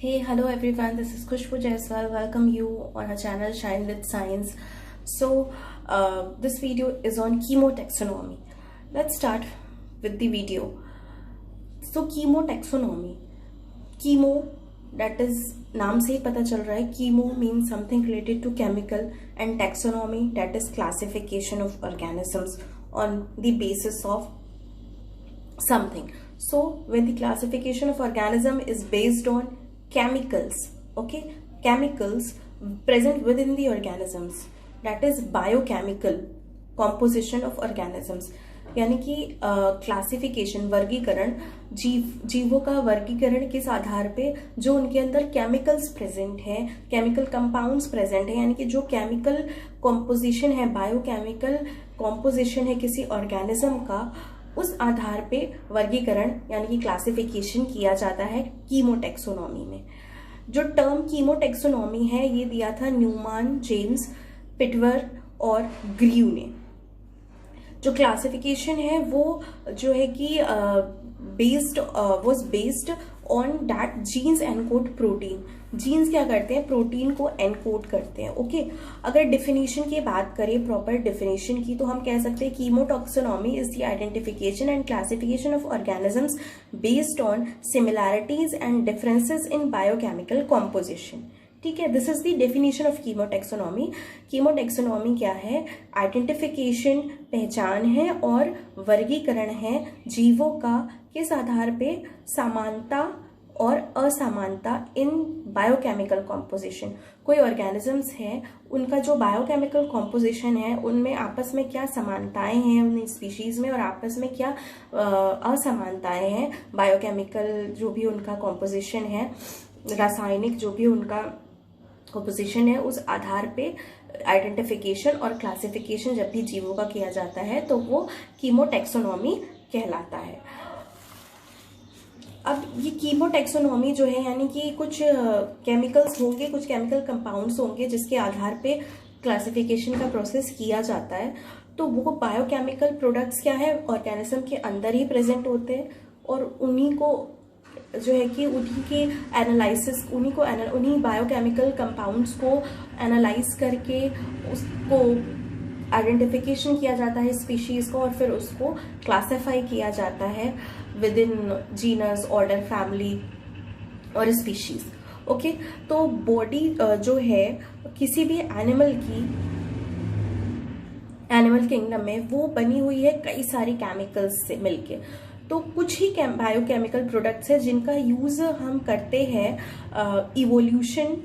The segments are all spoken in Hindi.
Hey, hello everyone. This is Khushbu Jaiswal. Welcome you on our channel Shine with Science. This video is on chemotaxonomy. Let's start with the video. So, chemotaxonomy. Chemo, that is नाम से ही पता चल रहा है. Chemo means something related to chemical, and taxonomy, that is classification of organisms on the basis of something. So, when the classification of organism is based on chemicals, okay, chemicals present within the organisms, that is biochemical composition of organisms. यानी कि क्लासिफिकेशन, वर्गीकरण, जीवों का वर्गीकरण किस आधार पे, जो उनके अंदर केमिकल्स प्रेजेंट हैं, केमिकल कंपाउंड्स प्रेजेंट हैं, यानी कि जो केमिकल कॉम्पोजिशन है, बायोकेमिकल कॉम्पोजिशन है किसी ऑर्गेनिज्म का, उस आधार पे वर्गीकरण यानी कि क्लासिफिकेशन किया जाता है कीमोटैक्सोनॉमी में. जो टर्म कीमोटैक्सोनॉमी है ये दिया था न्यूमान, जेम्स, पिटवर और ग्रीव ने. जो क्लासिफिकेशन है वो जो है कि based on that genes encode protein. Genes क्या करते हैं, प्रोटीन को एनकोड करते हैं. ओके, अगर डिफिनीशन की बात करें, प्रॉपर डिफिनीशन की, तो हम कह सकते हैं कीमोटैक्सोनॉमी is the identification and classification of organisms based on similarities and differences in biochemical composition. ठीक है, this is the definition of कीमोटैक्सोनॉमी. कीमोटैक्सोनॉमी क्या है? आइडेंटिफिकेशन, पहचान है, और वर्गीकरण है जीवों का किस आधार पे समानता और असमानता इन बायोकेमिकल कॉम्पोजिशन. कोई ऑर्गेनिजम्स हैं, उनका जो बायोकेमिकल कॉम्पोजिशन है उनमें आपस में क्या समानताएं हैं उन स्पीशीज में, और आपस में क्या असमानताएं हैं. बायोकेमिकल जो भी उनका कॉम्पोजिशन है, रासायनिक जो भी उनका कॉम्पोजिशन है, उस आधार पे आइडेंटिफिकेशन और क्लासिफिकेशन जब भी जीवों का किया जाता है तो वो कीमोटैक्सोनॉमी कहलाता है. अब ये कीमोटैक्सोनॉमी जो है, यानी कि कुछ केमिकल्स होंगे, कुछ केमिकल कंपाउंड्स होंगे जिसके आधार पे क्लासिफिकेशन का प्रोसेस किया जाता है. तो वो बायोकेमिकल प्रोडक्ट्स क्या है, ऑर्गेनिज्म के अंदर ही प्रेजेंट होते हैं, और उन्हीं को जो है कि उन्हीं के एनालिसिस, उन्हीं बायोकेमिकल कंपाउंड्स को एनालाइज करके उसको आइडेंटिफिकेशन किया जाता है स्पीशीज को, और फिर उसको क्लासिफाई किया जाता है with in genus, order, family और स्पीशीज. ओके, तो बॉडी जो है किसी भी एनिमल किंगडम में वो बनी हुई है कई सारी केमिकल्स से मिलके. तो कुछ ही बायोकेमिकल प्रोडक्ट्स है जिनका यूज हम करते हैं इवोल्यूशन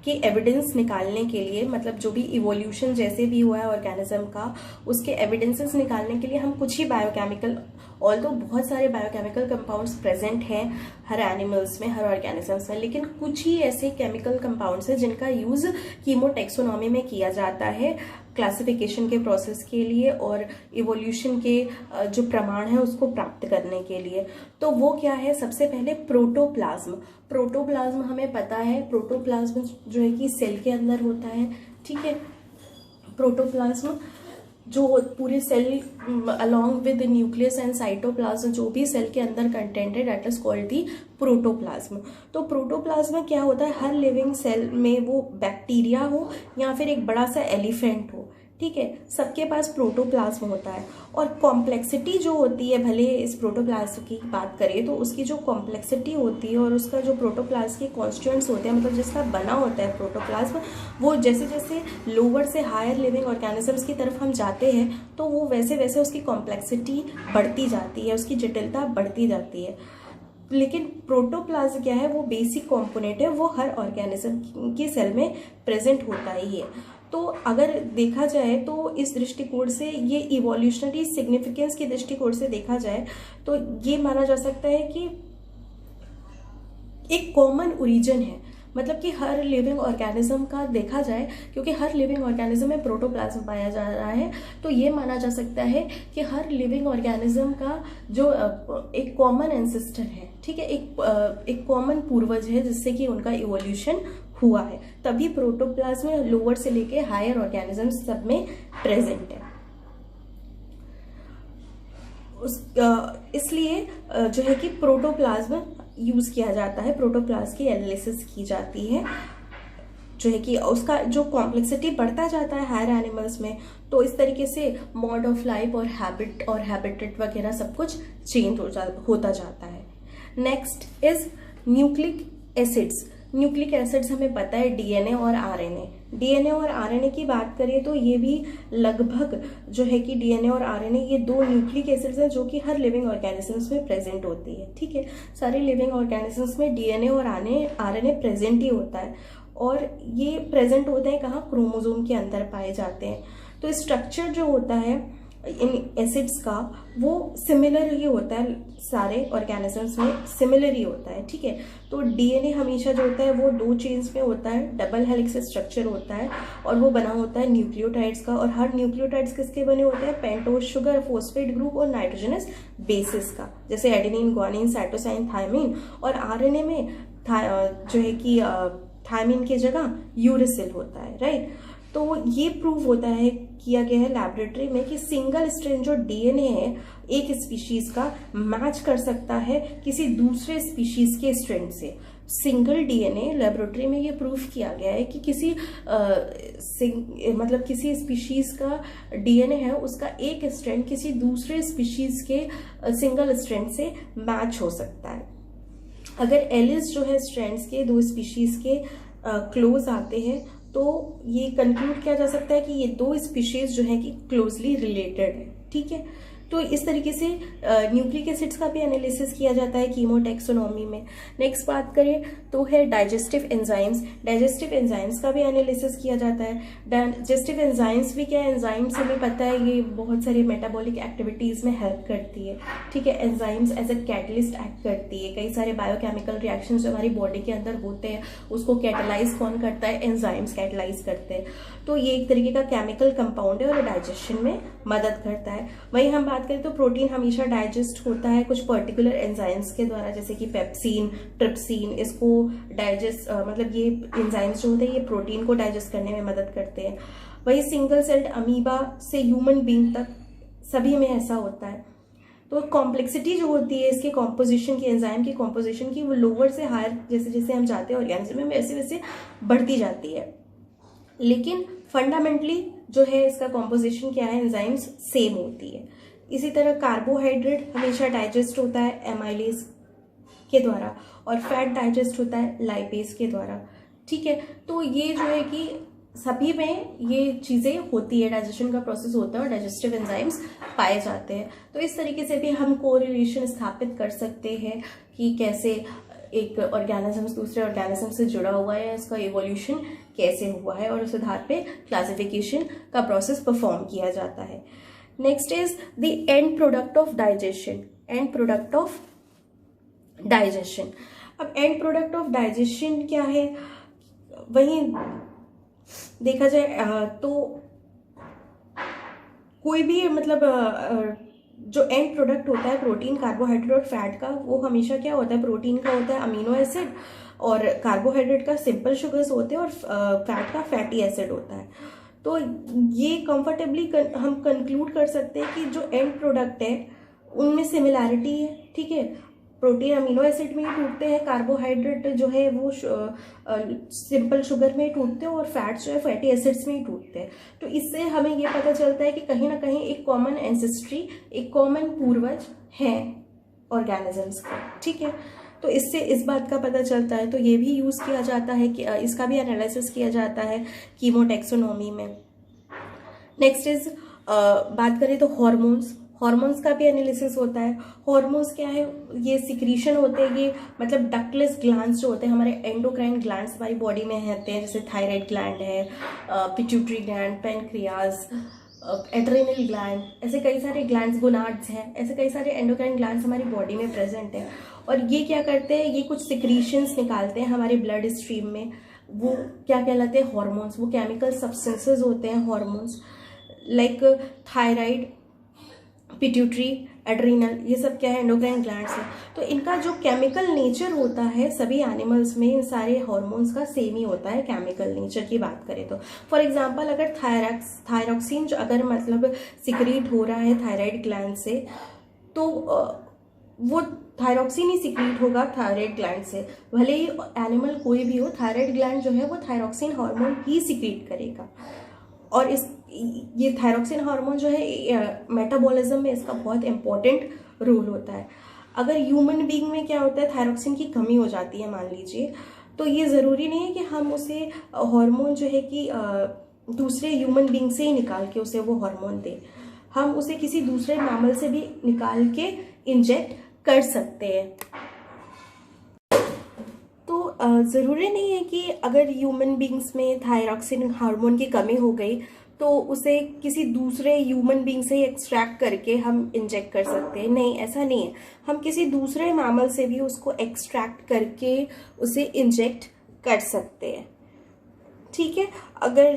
के एविडेंस निकालने के लिए. मतलब जो भी इवोल्यूशन जैसे भी हुआ है ऑर्गेनिज्म का, उसके एविडेंसेस निकालने के लिए हम कुछ ही बायोकेमिकल, ऑल्दो बहुत सारे बायोकेमिकल कंपाउंड्स प्रेजेंट हैं हर एनिमल्स में, हर ऑर्गेनिजम्स में, लेकिन कुछ ही ऐसे केमिकल कंपाउंड्स हैं जिनका यूज कीमोटैक्सोनॉमी में किया जाता है क्लासिफिकेशन के प्रोसेस के लिए और इवोल्यूशन के जो प्रमाण है उसको प्राप्त करने के लिए. तो वो क्या है? सबसे पहले प्रोटोप्लाज्म. प्रोटोप्लाज्म हमें पता है, प्रोटोप्लाज्म जो है कि सेल के अंदर होता है. ठीक है, प्रोटोप्लाज्म जो पूरे cell along with nucleus and cytoplasm, जो भी सेल के अंदर कंटेंट है, that is called the protoplasm. तो प्रोटोप्लाज्म क्या होता है? हर लिविंग सेल में, वो बैक्टीरिया हो या फिर एक बड़ा सा एलिफेंट हो, ठीक है, सबके पास प्रोटोप्लाज्म होता है. और कॉम्प्लेक्सिटी जो होती है, भले इस प्रोटोप्लाज्म की बात करें तो उसकी जो कॉम्प्लेक्सिटी होती है और उसका जो प्रोटोप्लाज्म के कॉन्स्टिट्यूएंट्स होते हैं, मतलब जिसका बना होता है प्रोटोप्लाज्म, वो जैसे जैसे लोअर से हायर लिविंग ऑर्गेनिजम्स की तरफ हम जाते हैं तो वो वैसे वैसे उसकी कॉम्प्लेक्सिटी बढ़ती जाती है, उसकी जटिलता बढ़ती जाती है. लेकिन प्रोटोप्लाज्म क्या है? वो बेसिक कंपोनेंट है, वो हर ऑर्गेनिज्म की सेल में प्रेजेंट होता ही है. तो अगर देखा जाए तो इस दृष्टिकोण से, ये इवोल्यूशनरी सिग्निफिकेंस के दृष्टिकोण से देखा जाए तो ये माना जा सकता है कि एक कॉमन ओरिजिन है. मतलब कि हर लिविंग ऑर्गेनिज्म का देखा जाए, क्योंकि हर लिविंग ऑर्गेनिज्म में प्रोटोप्लाज्म पाया जा रहा है, तो ये माना जा सकता है कि हर लिविंग ऑर्गेनिज्म का जो एक कॉमन एंसेस्टर है, ठीक है, एक कॉमन पूर्वज है जिससे कि उनका इवोल्यूशन हुआ है. तभी प्रोटोप्लाज्म लोअर से लेके हायर ऑर्गेनिज्म सब में प्रेजेंट है. इसलिए जो है कि प्रोटोप्लाज्म यूज़ किया जाता है, प्रोटोप्लास्ट की एनालिसिस की जाती है, जो है कि उसका जो कॉम्प्लेक्सिटी बढ़ता जाता है हायर एनिमल्स में, तो इस तरीके से मोड ऑफ लाइफ और हैबिट और हैबिटेट वगैरह सब कुछ चेंज होता जाता है। Next is nucleic acids. Nucleic acids हमें पता है डीएनए और आरएनए। डीएनए और आरएनए की बात करें तो ये भी लगभग जो है कि डीएनए और आरएनए ये दो न्यूक्लिक एसिड्स हैं जो कि हर लिविंग ऑर्गेनिजम्स में प्रेजेंट होती है। ठीक है, सारे लिविंग ऑर्गेनिजम्स में डीएनए और आरएनए प्रेजेंट ही होता है, और ये प्रेजेंट होते हैं कहाँ, क्रोमोसोम के अंदर पाए जाते हैं। तो स्ट्रक्चर जो होता है इन एसिड्स का वो सिमिलर ही होता है, सारे ऑर्गेनिजम्स में सिमिलर ही होता है। ठीक है, तो डीएनए हमेशा जो होता है वो 2 चेन्स में होता है, डबल हेलिक्स स्ट्रक्चर होता है, और वो बना होता है न्यूक्लियोटाइड्स का, और हर न्यूक्लियोटाइड्स किसके बने होते हैं, पेंटोज शुगर, फॉस्फेट ग्रुप और नाइट्रोजनस बेसिस का, जैसे एडेनिन, ग्वानिन, साइटोसाइन, थायमिन। और आरएनए में जो है कि थायमिन की जगह यूरेसिल होता है, राइट। तो ये प्रूव होता है, किया गया है लैबोरेटरी में कि सिंगल स्ट्रैंड जो डीएनए है एक स्पीशीज का मैच कर सकता है किसी दूसरे स्पीशीज के स्ट्रैंड से। सिंगल डीएनए लैबोरेटरी में ये प्रूव किया गया है कि किसी मतलब किसी स्पीशीज का डीएनए है उसका एक स्ट्रैंड किसी दूसरे स्पीशीज के सिंगल स्ट्रैंड से मैच हो सकता है। अगर एलिस जो है स्ट्रैंड्स के 2 स्पीशीज के क्लोज आते हैं तो ये कंक्लूड किया जा सकता है कि ये 2 स्पीशीज जो है कि क्लोजली रिलेटेड है। ठीक है, तो इस तरीके से न्यूक्लिक एसिड्स का भी एनालिसिस किया जाता है कीमोटैक्सोनॉमी में। नेक्स्ट बात करें तो है डाइजेस्टिव एंजाइम्स। डाइजेस्टिव एंजाइम्स का भी एनालिसिस किया जाता है। डाइजेस्टिव एंजाइम्स भी क्या है, एंजाइम्स हमें पता है ये बहुत सारी मेटाबॉलिक एक्टिविटीज में हेल्प करती है। ठीक है, enzymes as a catalyst act करती है। कई सारे बायोकेमिकल रिएक्शंस जो हमारी बॉडी के अंदर होते हैं उसको कैटलाइज कौन करता है, एंजाइम्स कैटलाइज करते हैं। तो ये एक तरीके का केमिकल कंपाउंड है और डाइजेशन में मदद करता है। वहीं हम बात करें तो प्रोटीन हमेशा डाइजेस्ट होता है कुछ पर्टिकुलर एंजाइम्स के द्वारा, जैसे कि पेप्सिन, ट्रिप्सिन। इसको डाइजेस्ट मतलब ये एंजाइम्स जो होते हैं ये प्रोटीन को डाइजेस्ट करने में मदद करते हैं। वही सिंगल सेल्ड अमीबा से ह्यूमन बीइंग तक सभी में ऐसा होता है। तो कॉम्प्लेक्सिटी जो होती है इसके कॉम्पोजिशन की, एंजाइम की कॉम्पोजिशन की, वो लोअर से हायर जैसे जैसे हम जाते हैं ऑर्गेनिज्म में वैसे वैसे बढ़ती जाती है। लेकिन फंडामेंटली जो है इसका कॉम्पोजिशन क्या है, एंजाइम्स सेम होती है। इसी तरह कार्बोहाइड्रेट हमेशा डाइजेस्ट होता है एमाइलेज के द्वारा, और फैट डाइजेस्ट होता है लाइपेज के द्वारा। ठीक है, तो ये जो है कि सभी में ये चीजें होती है, डाइजेशन का प्रोसेस होता है और डाइजेस्टिव एंजाइम्स पाए जाते हैं। तो इस तरीके से भी हम कोरिलेशन स्थापित कर सकते हैं कि कैसे एक ऑर्गेनिज्म दूसरे ऑर्गेनिज्म से जुड़ा हुआ है, इसका इवोल्यूशन कैसे हुआ है, और उस आधार पे क्लासिफिकेशन का प्रोसेस परफॉर्म किया जाता है। Next is the end product of digestion. And product of digestion, अब एंड प्रोडक्ट ऑफ डाइजेशन क्या है, वहीं देखा जाए तो कोई भी मतलब जो एंड प्रोडक्ट होता है प्रोटीन, कार्बोहाइड्रेट और फैट का, वो हमेशा क्या होता है, प्रोटीन का होता है अमीनो एसिड, और कार्बोहाइड्रेट का सिंपल शुगर्स होते हैं, और फैट का फैटी एसिड होता है। तो ये कंफर्टेबली हम कंक्लूड कर सकते हैं कि जो एंड प्रोडक्ट है उनमें सिमिलैरिटी है। ठीक है, प्रोटीन अमीनो एसिड में ही टूटते हैं, कार्बोहाइड्रेट जो है वो सिंपल शुगर में ही टूटते हैं, और फैट्स जो है फैटी एसिड्स में ही टूटते हैं। तो इससे हमें ये पता चलता है कि कहीं ना कहीं एक कॉमन एंसेस्ट्री, एक कॉमन पूर्वज है ऑर्गेनिजम्स का। ठीक है, तो इससे इस बात का पता चलता है। तो ये भी यूज़ किया जाता है कि इसका भी एनालिसिस किया जाता है कीमोटैक्सोनॉमी में। नेक्स्ट इज बात करें तो हॉर्मोन्स। हॉर्मोन्स का भी एनालिसिस होता है। हॉर्मोन्स क्या है, ये सिक्रीशन होते हैं, ये मतलब डक्टलेस ग्लैंड्स जो होते हैं, हमारे एंडोक्राइन ग्लैंड्स हमारी बॉडी में होते हैं, जैसे थायराइड ग्लैंड है, pituitary gland, pancreas, adrenal gland, ऐसे कई सारे ग्लैंड्स, गोनाड्स हैं, ऐसे कई सारे एंडोक्राइन ग्लैंड्स हमारी बॉडी में प्रेजेंट हैं। और ये क्या करते हैं, ये कुछ सिक्रीशंस निकालते हैं हमारे ब्लड स्ट्रीम में। वो क्या कहलाते हैं, हॉर्मोन्स। वो केमिकल सब्सटेंसेस होते हैं hormones, like thyroid, pituitary, adrenal, ये सब क्या है, एंडोक्राइन ग्लैंड्स है। तो इनका जो केमिकल नेचर होता है सभी एनिमल्स में, इन सारे हार्मोन्स का सेम ही होता है केमिकल नेचर की बात करें तो। फॉर एग्जांपल अगर थायरॉक्सिन जो अगर मतलब सिक्रीट हो रहा है थायराइड ग्लैंड से, तो वो थायरॉक्सिन ही सिक्रीट होगा थायराइड ग्लैंड से। भले ही एनिमल कोई भी हो, थायराइड ग्लैंड जो है वो थायरॉक्सिन हार्मोन ही सिक्रीट करेगा। और ये थायरॉक्सिन हार्मोन जो है मेटाबॉलिज्म में इसका बहुत इंपॉर्टेंट रोल होता है। अगर ह्यूमन बीइंग में क्या होता है, थायरॉक्सिन की कमी हो जाती है मान लीजिए, तो ये ज़रूरी नहीं है कि हम उसे हार्मोन जो है कि दूसरे ह्यूमन बीइंग से ही निकाल के उसे वो हार्मोन दें। हम उसे किसी दूसरे मैमल से भी निकाल के इंजेक्ट कर सकते हैं। तो ज़रूरी नहीं है कि अगर ह्यूमन बींग्स में थायरॉक्सिन हार्मोन की कमी हो गई तो उसे किसी दूसरे ह्यूमन बींग से ही एक्सट्रैक्ट करके हम इंजेक्ट कर सकते हैं। नहीं, ऐसा नहीं है। हम किसी दूसरे मैमल से भी उसको एक्सट्रैक्ट करके उसे इंजेक्ट कर सकते हैं। ठीक है। अगर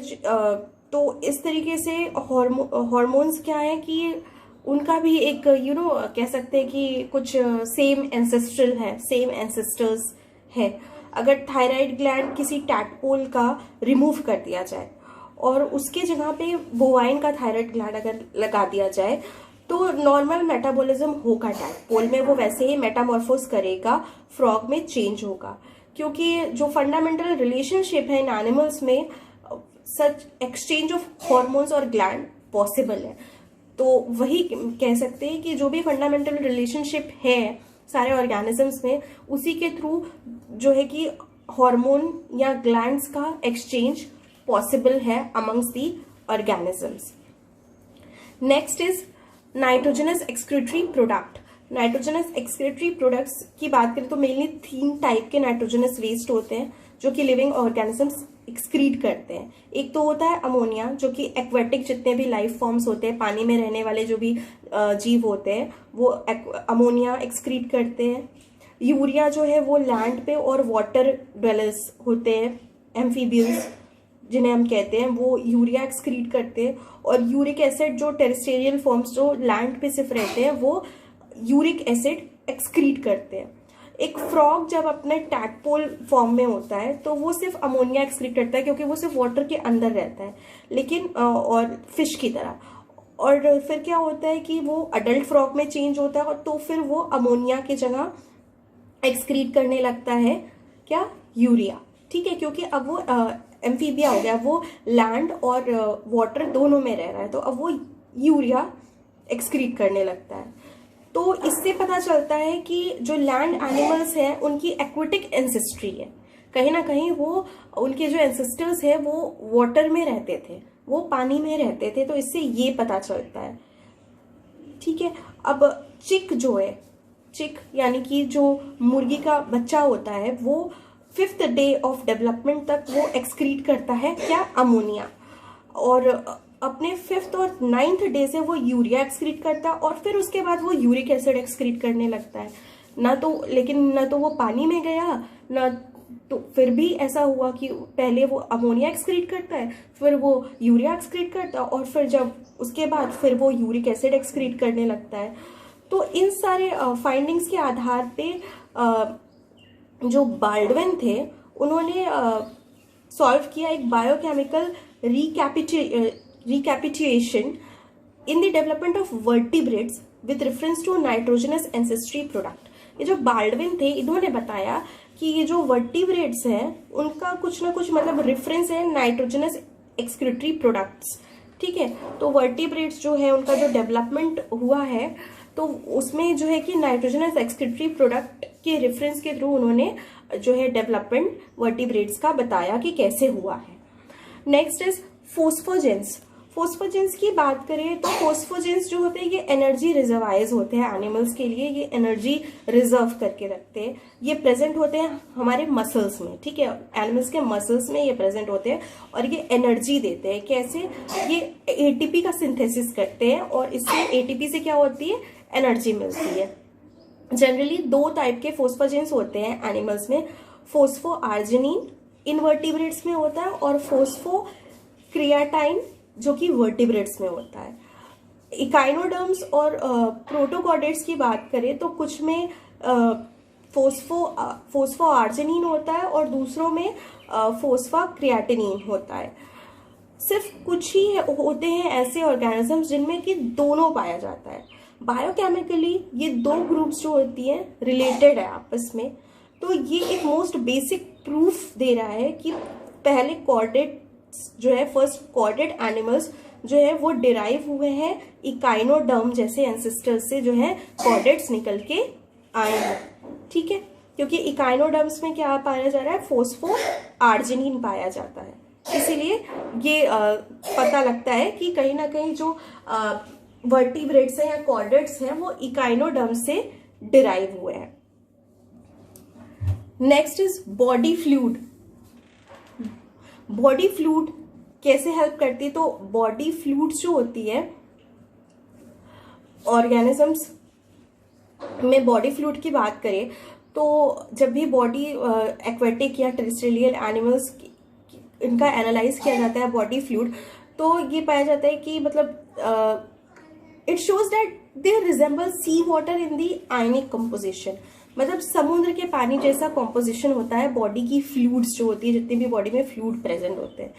तो इस तरीके से हार्मोन्स क्या है कि उनका भी एक कह सकते हैं कि कुछ सेम एंसेस्टर्स है। अगर थायराइड ग्लैंड किसी टैडपोल का रिमूव कर दिया जाए और उसके जगह पे बोवाइन का थायराइड ग्लैंड अगर लगा दिया जाए तो नॉर्मल मेटाबॉलिज्म होगा टैडपोल में, वो वैसे ही मेटामॉर्फोस करेगा, फ्रॉग में चेंज होगा। क्योंकि जो फंडामेंटल रिलेशनशिप है इन एनिमल्स में, सच एक्सचेंज ऑफ हॉर्मोन्स और ग्लैंड पॉसिबल है। तो वही कह सकते हैं कि जो भी फंडामेंटल रिलेशनशिप है सारे ऑर्गेनिजम्स में, उसी के थ्रू जो है कि हार्मोन या ग्लैंड्स का एक्सचेंज पॉसिबल है amongst the organisms. Next is nitrogenous excretory product. Nitrogenous excretory products की बात करें तो मेनली 3 टाइप के नाइट्रोजनस वेस्ट होते हैं जो कि लिविंग ऑर्गेनिजम्स एक्सक्रीट करते हैं। एक तो होता है अमोनिया, जो कि एक्वेटिक जितने भी लाइफ फॉर्म्स होते हैं, पानी में रहने वाले जो भी जीव होते हैं, वो अमोनिया एक्सक्रीट करते हैं। यूरिया जो है वो लैंड पे और वाटर ड्वेलर्स होते हैं, एम्फीबियंस जिन्हें हम कहते हैं, वो यूरिया एक्सक्रीट करते हैं। और यूरिक एसिड जो टेरेस्ट्रियल फॉर्म्स जो लैंड पे सिर्फ रहते हैं, वो यूरिक एसिड एक्सक्रीट करते हैं। एक फ्रॉग जब अपने टैडपोल फॉर्म में होता है तो वो सिर्फ अमोनिया एक्सक्रीट करता है, क्योंकि वो सिर्फ वाटर के अंदर रहता है, लेकिन और फिश की तरह। और फिर क्या होता है कि वो अडल्ट फ्रॉग में चेंज होता है, और तो फिर वो अमोनिया की जगह एक्सक्रीट करने लगता है क्या, यूरिया। ठीक है, क्योंकि अब वो एम्फीबिया हो गया, वो लैंड और वाटर दोनों में रह रहा है, तो अब वो यूरिया एक्सक्रीट करने लगता है। तो इससे पता चलता है कि जो लैंड एनिमल्स हैं उनकी एक्वेटिक एंसेस्ट्री है, कहीं ना कहीं वो उनके जो एंसेस्टर्स हैं वो वाटर में रहते थे, वो पानी में रहते थे, तो इससे ये पता चलता है। ठीक है। अब चिक जो है, चिक यानी कि जो मुर्गी का बच्चा होता है, वो 5th डे ऑफ डेवलपमेंट तक वो एक्सक्रीट करता है क्या, अमोनिया। और अपने 5th और 9th डे से वो यूरिया एक्सक्रीट करता है, और फिर उसके बाद वो यूरिक एसिड एक्सक्रीट करने लगता है। लेकिन ना तो वो पानी में गया, ना तो फिर भी ऐसा हुआ कि पहले वो अमोनिया एक्सक्रीट करता है, फिर वो यूरिया एक्सक्रीट करता है, और फिर जब उसके बाद फिर वो यूरिक एसिड एक्सक्रीट करने लगता है। तो इन सारे फाइंडिंग्स के आधार पे जो बाल्डविन थे उन्होंने सॉल्व किया एक biochemical recapitulation in the development of vertebrates with reference to nitrogenous ancestry product। ये जो बाल्डविन थे, इन्होंने बताया कि ये जो वर्टिब्रेट्स हैं उनका कुछ ना कुछ मतलब रेफरेंस है नाइट्रोजनस एक्सक्रीटरी प्रोडक्ट्स। ठीक है, तो वर्टिब्रेट्स जो है उनका जो डेवलपमेंट हुआ है, तो उसमें जो है कि नाइट्रोजनस एक्सक्रीटरी प्रोडक्ट के रेफरेंस के थ्रू उन्होंने जो है डेवलपमेंट वर्टिब्रेट्स का बताया कि कैसे हुआ है। Next is फोस्फोजेंस। फोस्फोजेंस की बात करें तो फोस्फोजेंस जो होते हैं ये एनर्जी रिजर्वायर्स होते हैं एनिमल्स के लिए, ये एनर्जी रिजर्व करके रखते हैं। ये प्रेजेंट होते हैं हमारे मसल्स में। ठीक है, एनिमल्स के मसल्स में ये प्रेजेंट होते हैं और ये एनर्जी देते हैं। कैसे? ये एटीपी का सिंथेसिस करते हैं और इससे एटीपी से क्या होती है, एनर्जी मिलती है। जनरली 2 टाइप के फोस्फोजेंस होते हैं एनिमल्स में, फोस्फो आर्जिनिन इनवर्टिब्रेट्स में होता है और फोस्फो क्रिएटाइन जो कि वर्टिब्रेट्स में होता है। इकाइनोडर्म्स और प्रोटोकॉर्डेट्स की बात करें तो कुछ में फोस्फो आर्जिनिन होता है और दूसरों में फोस्फा क्रिएटिनिन होता है। सिर्फ कुछ ही होते हैं ऐसे ऑर्गेनिजम्स जिनमें कि दोनों पाया जाता है। बायोकेमिकली ये दो ग्रुप्स जो होती हैं रिलेटेड है आपस में, तो ये एक मोस्ट बेसिक प्रूफ दे रहा है कि पहले कॉर्डेट जो है, फर्स्ट कॉर्डेट एनिमल्स जो है वो डिराइव हुए हैं इकाइनोडर्म जैसे एंसेस्टर्स से, जो है कॉर्डेट्स निकल के आए हैं, ठीक है। क्योंकि इकाइनोडर्म्स में क्या पाया जा रहा है, फोस्फो आर्जिनिन पाया जाता है, इसीलिए ये पता लगता है कि कहीं ना कहीं जो वर्टिब्रेट्स हैं या कॉर्डेट्स हैं वो इकाइनोडर्म से डिराइव हुए हैं। Next is body fluid. Body fluid कैसे हेल्प करती है, तो बॉडी फ्लूइड्स जो होती है ऑर्गेनिजम्स में, बॉडी फ्लूइड की बात करें तो जब भी बॉडी एक्वेटिक या टेरेस्ट्रियल एनिमल्स इनका एनालाइज किया जाता है बॉडी फ्लूइड, तो ये पाया जाता है कि मतलब it shows that they resemble sea water in the ionic composition, मतलब समुद्र के पानी जैसा कॉम्पोजिशन होता है बॉडी की फ्लूइड्स जो होती है, जितने भी बॉडी में फ्लूइड प्रेजेंट होते हैं।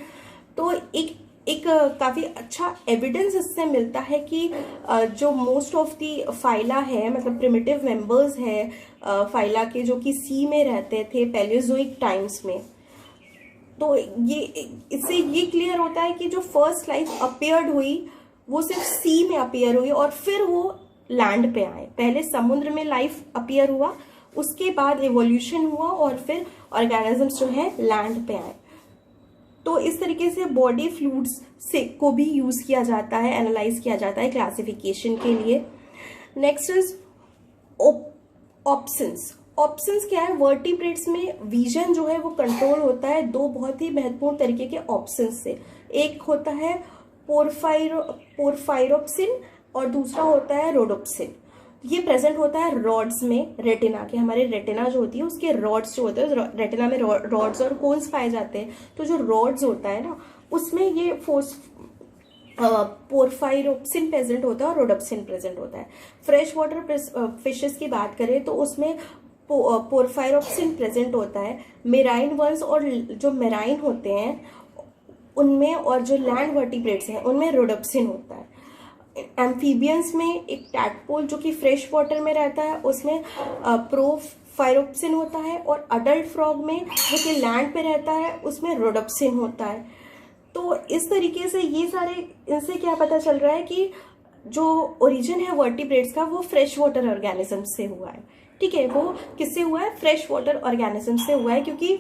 तो एक काफी अच्छा एविडेंस इससे मिलता है कि जो मोस्ट ऑफ दी फाइला है, मतलब प्रिमिटिव मेंबर्स है फाइला के, जो कि सी में रहते थे पैलियोजोइक टाइम्स में, तो ये इससे ये क्लियर होता है कि जो फर्स्ट लाइफ अपीयर्ड हुई वो सिर्फ सी में अपीयर हुई और फिर वो लैंड पे आए। पहले समुद्र में लाइफ अपीयर हुआ, उसके बाद इवोल्यूशन हुआ और फिर ऑर्गेनिजम्स जो है लैंड पे आए। तो इस तरीके से बॉडी फ्लूइड्स से को भी यूज किया जाता है, एनालाइज किया जाता है क्लासिफिकेशन के लिए। Next is options. ऑप्शंस क्या है, वर्टिब्रेट्स में विजन जो है वो कंट्रोल होता है दो बहुत ही महत्वपूर्ण तरीके के ऑप्शंस से। एक होता है पोरफायरोप्सिन और दूसरा होता है रोडोप्सिन। ये प्रेजेंट होता है रॉड्स में, रेटिना के, हमारे रेटिना जो होती है उसके रॉड्स जो होते हैं, रेटिना में रॉड्स और कोन्स पाए जाते हैं। तो जो रॉड्स होता है ना उसमें ये पोरफायरोप्सिन प्रेजेंट होता है और रोडोप्सिन प्रेजेंट होता है। फ्रेश वाटर फिशेस की बात करें तो उसमें पोरफायरोप्सिन प्रेजेंट होता है। मेराइन वर्म्स और जो मेराइन होते हैं उनमें, और जो लैंड वर्टिब्रेट्स हैं उनमें रोडोप्सिन होता है। एम्फीबियंस में एक टैडपोल जो कि फ्रेश वाटर में रहता है उसमें प्रोफायरोप्सिन होता है, और अडल्ट फ्रॉग में जो कि लैंड पे रहता है उसमें रोडोप्सिन होता है। तो इस तरीके से ये सारे, इनसे क्या पता चल रहा है कि जो ओरिजिन है वर्टिब्रेट्स का वो फ्रेश वाटर ऑर्गेनिज्म से हुआ है, ठीक है। वो किससे हुआ है, फ्रेश वाटर ऑर्गेनिज्म से हुआ है, क्योंकि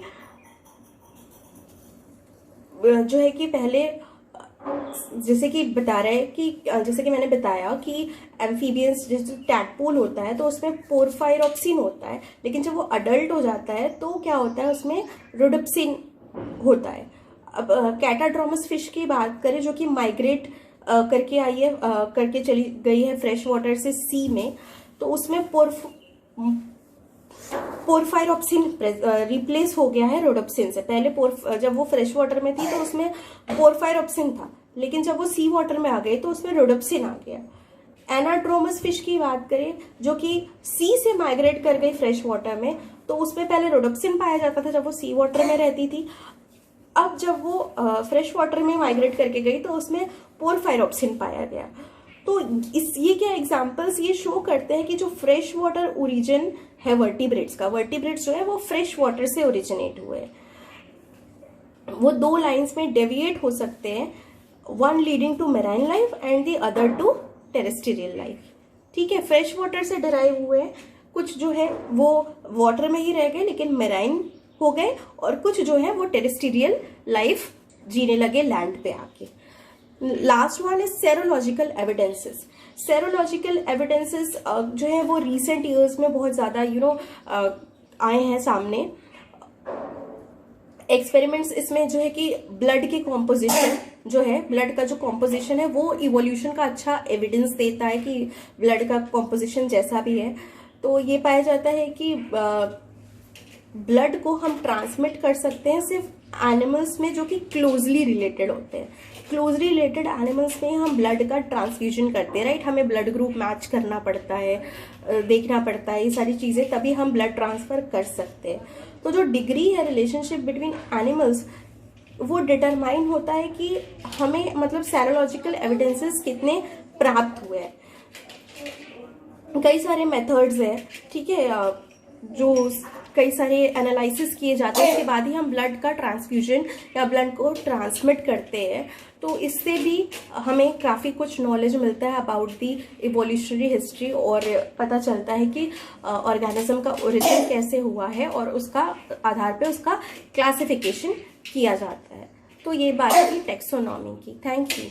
जो है कि पहले जैसे कि बता रहे हैं कि जैसे कि मैंने बताया कि एम्फीबियंस जैसे टैडपोल होता है तो उसमें पोरफायरोप्सिन होता है, लेकिन जब वो अडल्ट हो जाता है तो क्या होता है उसमें रोडोप्सिन होता है। अब कैटाड्रोमस फिश की बात करें जो कि माइग्रेट करके आई है, करके चली गई है फ्रेश वाटर से सी में, तो उसमें पोरफायरोप्सिन रिप्लेस हो गया है रोडोप्सिन से। पहले जब वो फ्रेश वाटर में थी तो उसमें पोरफायरोप्सिन था, लेकिन जब वो सी वाटर में आ गई तो उसमें रोडोप्सिन आ गया। एनाड्रोमस फिश की बात करें जो कि सी से माइग्रेट कर गई फ्रेश वाटर में, तो उसमें पहले रोडोप्सिन पाया जाता था जब वो सी वाटर में रहती थी। अब जब वो फ्रेश वाटर में माइग्रेट करके गई तो उसमें पोरफायरोप्सिन पाया गया। तो ये क्या एग्जांपल्स ये शो करते हैं कि जो फ्रेश वाटर ओरिजिन है वर्टिब्रेट्स का, वर्टिब्रेट्स जो है वो फ्रेश वाटर से ओरिजिनेट हुए हैं। वो दो लाइंस में डेविएट हो सकते हैं, one leading to marine life and the other to terrestrial life, ठीक है। फ्रेश वाटर से डिराइव हुए हैं, कुछ जो है वो वाटर में ही रह गए लेकिन मेराइन हो गए, और कुछ जो है वो टेरेस्ट्रियल लाइफ जीने लगे लैंड पे आके। Last one is serological evidences. Serological evidences जो है वो रिसेंट ईयर्स में बहुत ज्यादा आए हैं सामने। एक्सपेरिमेंट्स इसमें जो है कि ब्लड के कॉम्पोजिशन जो है, ब्लड का जो कॉम्पोजिशन है वो इवोल्यूशन का अच्छा एविडेंस देता है कि ब्लड का कॉम्पोजिशन जैसा भी है। तो ये पाया जाता है कि ब्लड को हम ट्रांसमिट कर सकते हैं सिर्फ एनिमल्स में जो कि क्लोजली रिलेटेड होते हैं। क्लोजली रिलेटेड एनिमल्स में हम ब्लड का ट्रांसफ्यूजन करते हैं, राइट। हमें ब्लड ग्रुप मैच करना पड़ता है, देखना पड़ता है, ये सारी चीजें, तभी हम ब्लड ट्रांसफर कर सकते हैं। तो जो डिग्री है रिलेशनशिप बिटवीन एनिमल्स वो डिटरमाइन होता है कि हमें मतलब सेरोलॉजिकल एविडेंसेस कितने प्राप्त हुए हैं। कई सारे मेथड्स हैं, ठीक है, जो कई सारे एनालिसिस किए जाते हैं, इसके बाद ही हम ब्लड का ट्रांसफ्यूजन या ब्लड को ट्रांसमिट करते हैं। तो इससे भी हमें काफ़ी कुछ नॉलेज मिलता है अबाउट दी इवोल्यूशनरी हिस्ट्री, और पता चलता है कि ऑर्गेनिज्म का ओरिजिन कैसे हुआ है और उसका आधार पे उसका क्लासिफिकेशन किया जाता है। तो ये बात थी टैक्सोनॉमी की। Thank you.